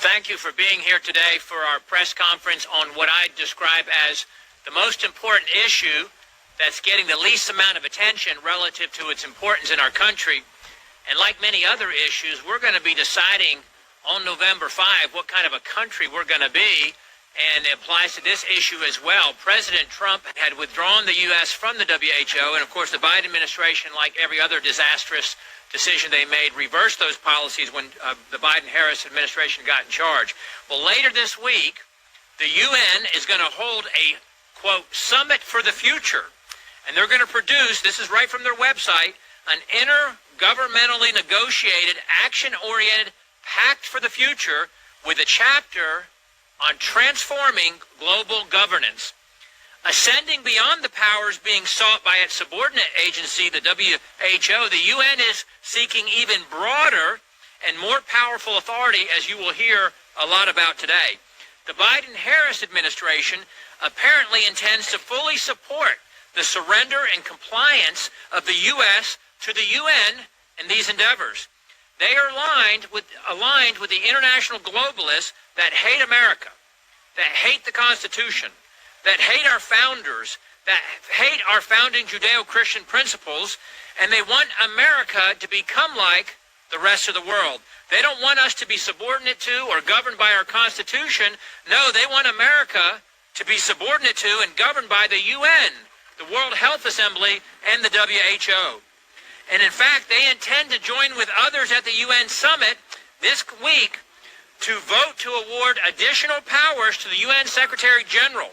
thank you for being here today for our press conference on what I describe as the most important issue that's getting the least amount of attention relative to its importance in our country. And like many other issues, we're going to be deciding on November 5 what kind of a country we're going to be, and it applies to this issue as well. President Trump had withdrawn the U.S. from the WHO, and of course the Biden administration, like every other disastrous decision they made, reversed those policies when the Biden-Harris administration got in charge. Well, later this week, the UN is going to hold a, quote, summit for the future. And they're going to produce, this is right from their website, an intergovernmentally negotiated, action-oriented pact for the future with a chapter on transforming global governance. Ascending beyond the powers being sought by its subordinate agency, the WHO, the UN is seeking even broader and more powerful authority, as you will hear a lot about today. The Biden-Harris administration apparently intends to fully support the surrender and compliance of the U.S. to the UN in these endeavors. They are aligned with the international globalists that hate America, that hate the Constitution, that hate our founders, that hate our founding Judeo-Christian principles, and they want America to become like the rest of the world. They don't want us to be subordinate to or governed by our Constitution. No, they want America to be subordinate to and governed by the UN, the World Health Assembly, and the WHO. And in fact, they intend to join with others at the UN summit this week to vote to award additional powers to the UN Secretary General.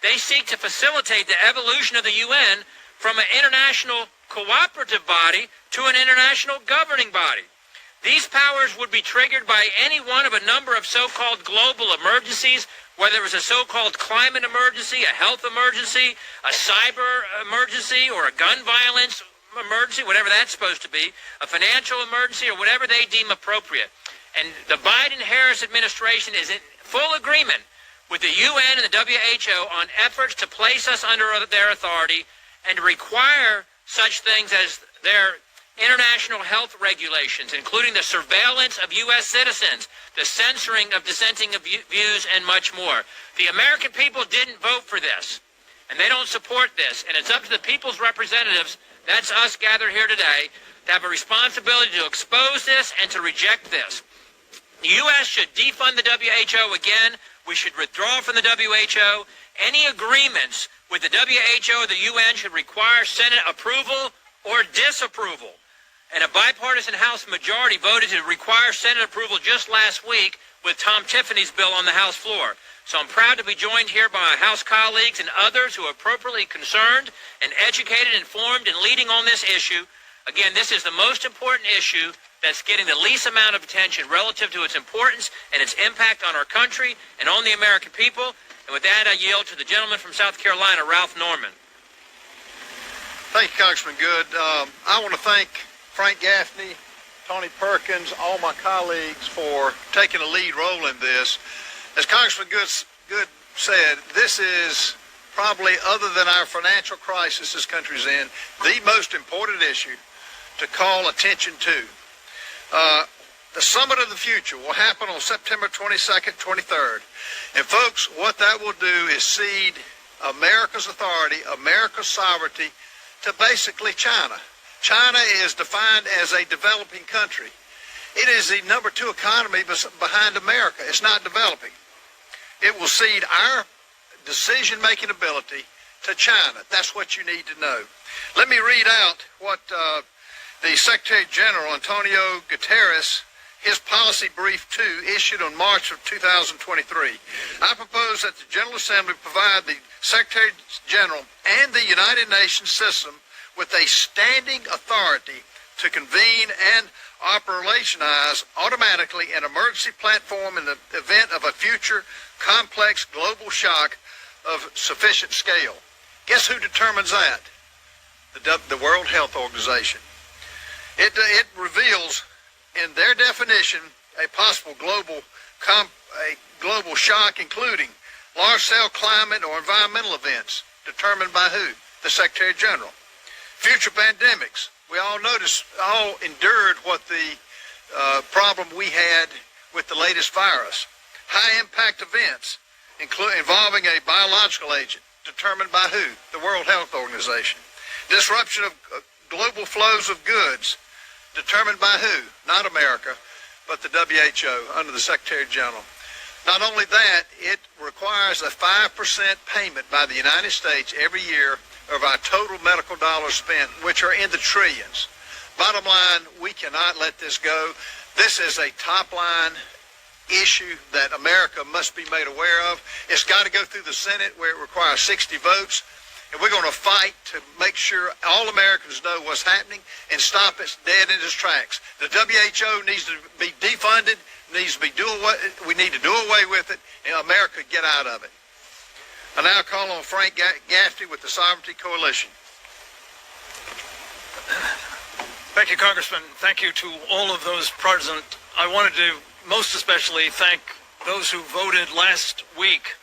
They seek to facilitate the evolution of the UN from an international cooperative body to an international governing body. These powers would be triggered by any one of a number of so-called global emergencies, whether it was a so-called climate emergency, a health emergency, a cyber emergency, or a gun violence emergency, whatever that's supposed to be, a financial emergency, or whatever they deem appropriate. And the Biden-Harris administration is in full agreement with the UN and the WHO on efforts to place us under their authority and to require such things as their international health regulations, including the surveillance of U.S. citizens, the censoring of dissenting views, and much more. The American people didn't vote for this, and they don't support this, and it's up to the people's representatives, that's us gathered here today, to have a responsibility to expose this and to reject this. The U.S. should defund the WHO again. We should withdraw from the WHO. Any agreements with the WHO or the UN should require Senate approval or disapproval. And a bipartisan House majority voted to require Senate approval just last week with Tom Tiffany's bill on the House floor. So I'm proud to be joined here by my House colleagues and others who are appropriately concerned and educated, informed, and leading on this issue. Again, this is the most important issue that's getting the least amount of attention relative to its importance and its impact on our country and on the American people. And with that, I yield to the gentleman from South Carolina, Ralph Norman. Thank you, Congressman Good. I want to thank Frank Gaffney, Tony Perkins, all my colleagues for taking a lead role in this. As Congressman Good said, this is probably, other than our financial crisis this country's in, the most important issue to call attention to. The Summit of the Future will happen on September 22nd, 23rd. And folks, what that will do is cede America's authority, America's sovereignty to basically China. China is defined as a developing country. It is the number 2 economy behind America. It's not developing. It will cede our decision-making ability to China. That's what you need to know. Let me read out what the Secretary General, Antonio Guterres, his policy brief 2, issued on March of 2023. I propose that the General Assembly provide the Secretary General and the United Nations system with a standing authority to convene and operationalize automatically an emergency platform in the event of a future complex global shock of sufficient scale. Guess who determines that? The World Health Organization. It reveals in their definition a possible global shock, including large-scale climate or environmental events, determined by who? The Secretary General. Future pandemics. We all endured what the problem we had with the latest virus. High-impact events involving a biological agent determined by who? The World Health Organization. Disruption of global flows of goods determined by who? Not America, but the WHO under the Secretary General. Not only that, it requires a 5% payment by the United States every year of our total medical dollars spent, which are in the trillions. Bottom line, we cannot let this go. This is a top-line issue that America must be made aware of. It's got to go through the Senate where it requires 60 votes. And we're going to fight to make sure all Americans know what's happening and stop it dead in its tracks. The WHO needs to be defunded, needs to be we need to do away with it, and America get out of it. I now call on Frank Gaffney with the Sovereignty Coalition. Thank you, Congressman. Thank you to all of those present. I wanted to most especially thank those who voted last week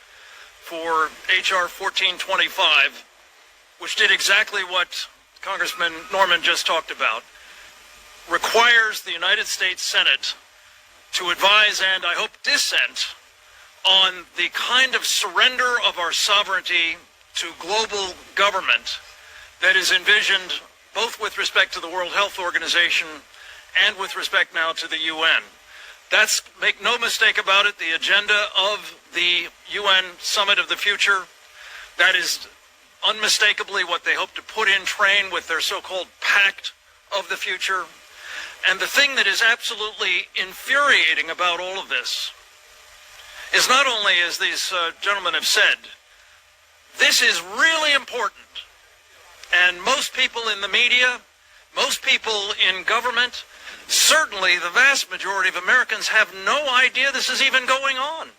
for H.R. 1425, which did exactly what Congressman Norman just talked about, requires the United States Senate to advise and, I hope, dissent on the kind of surrender of our sovereignty to global government that is envisioned both with respect to the World Health Organization and with respect now to the UN. That's, make no mistake about it, the agenda of the UN Summit of the Future. That is unmistakably what they hope to put in train with their so-called Pact of the Future. And the thing that is absolutely infuriating about all of this is not only, as these gentlemen have said, this is really important. And most people in the media, most people in government, certainly the vast majority of Americans have no idea this is even going on,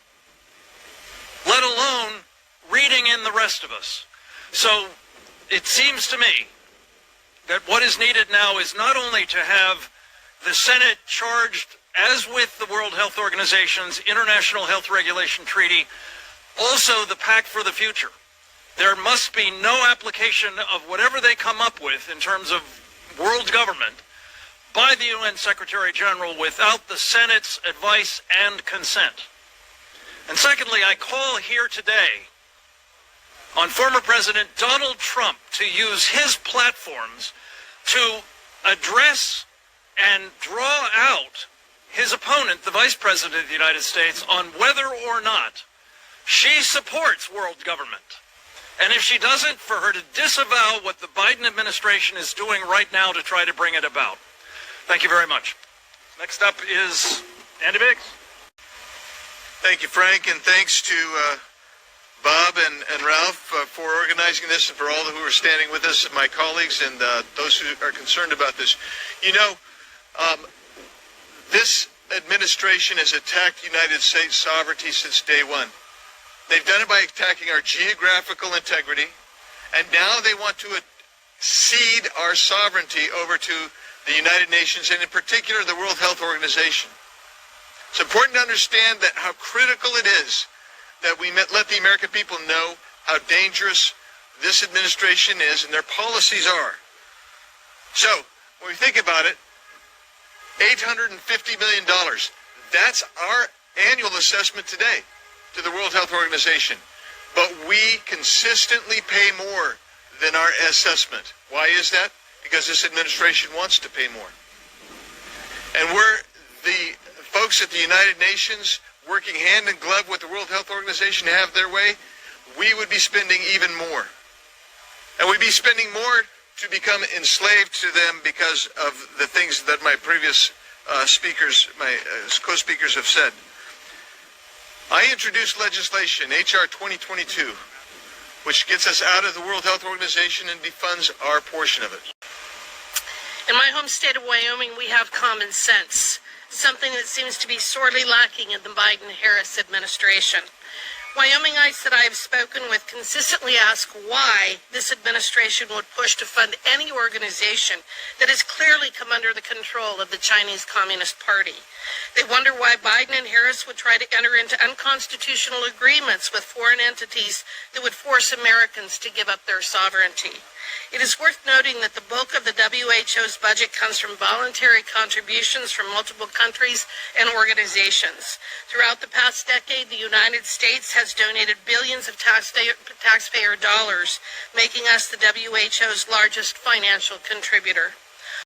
let alone reading in the rest of us. So it seems to me that what is needed now is not only to have the Senate charged, as with the World Health Organization's International Health Regulation Treaty, also the Pact for the Future. There must be no application of whatever they come up with in terms of world government by the UN Secretary General without the Senate's advice and consent. And secondly, I call here today on former President Donald Trump to use his platforms to address and draw out his opponent, the Vice President of the United States, on whether or not she supports world government. And if she doesn't, for her to disavow what the Biden administration is doing right now to try to bring it about. Thank you very much. Next up is Andy Biggs. Thank you, Frank, and thanks to Bob and Ralph for organizing this, and for all who are standing with us, my colleagues, and those who are concerned about this. You know, this administration has attacked the United States sovereignty since day one. They've done it by attacking our geographical integrity, and now they want to cede our sovereignty over to the United Nations, and in particular the World Health Organization. It's important to understand that how critical it is that we let the American people know how dangerous this administration is and their policies are. So, when we think about it, $850 million, that's our annual assessment today to the World Health Organization. But we consistently pay more than our assessment. Why is that? Because this administration wants to pay more. And we're the folks at the United Nations working hand in glove with the World Health Organization to have their way. We would be spending even more. And we'd be spending more to become enslaved to them because of the things that my previous speakers, my co-speakers have said. I introduced legislation, H.R. 2022, which gets us out of the World Health Organization and defunds our portion of it. In my home state of Wyoming, we have common sense, something that seems to be sorely lacking in the Biden-Harris administration. Wyomingites that I have spoken with consistently ask why this administration would push to fund any organization that has clearly come under the control of the Chinese Communist Party. They wonder why Biden and Harris would try to enter into unconstitutional agreements with foreign entities that would force Americans to give up their sovereignty. It is worth noting that the bulk of the WHO's budget comes from voluntary contributions from multiple countries and organizations. Throughout the past decade, the United States has donated billions of taxpayer dollars, making us the WHO's largest financial contributor.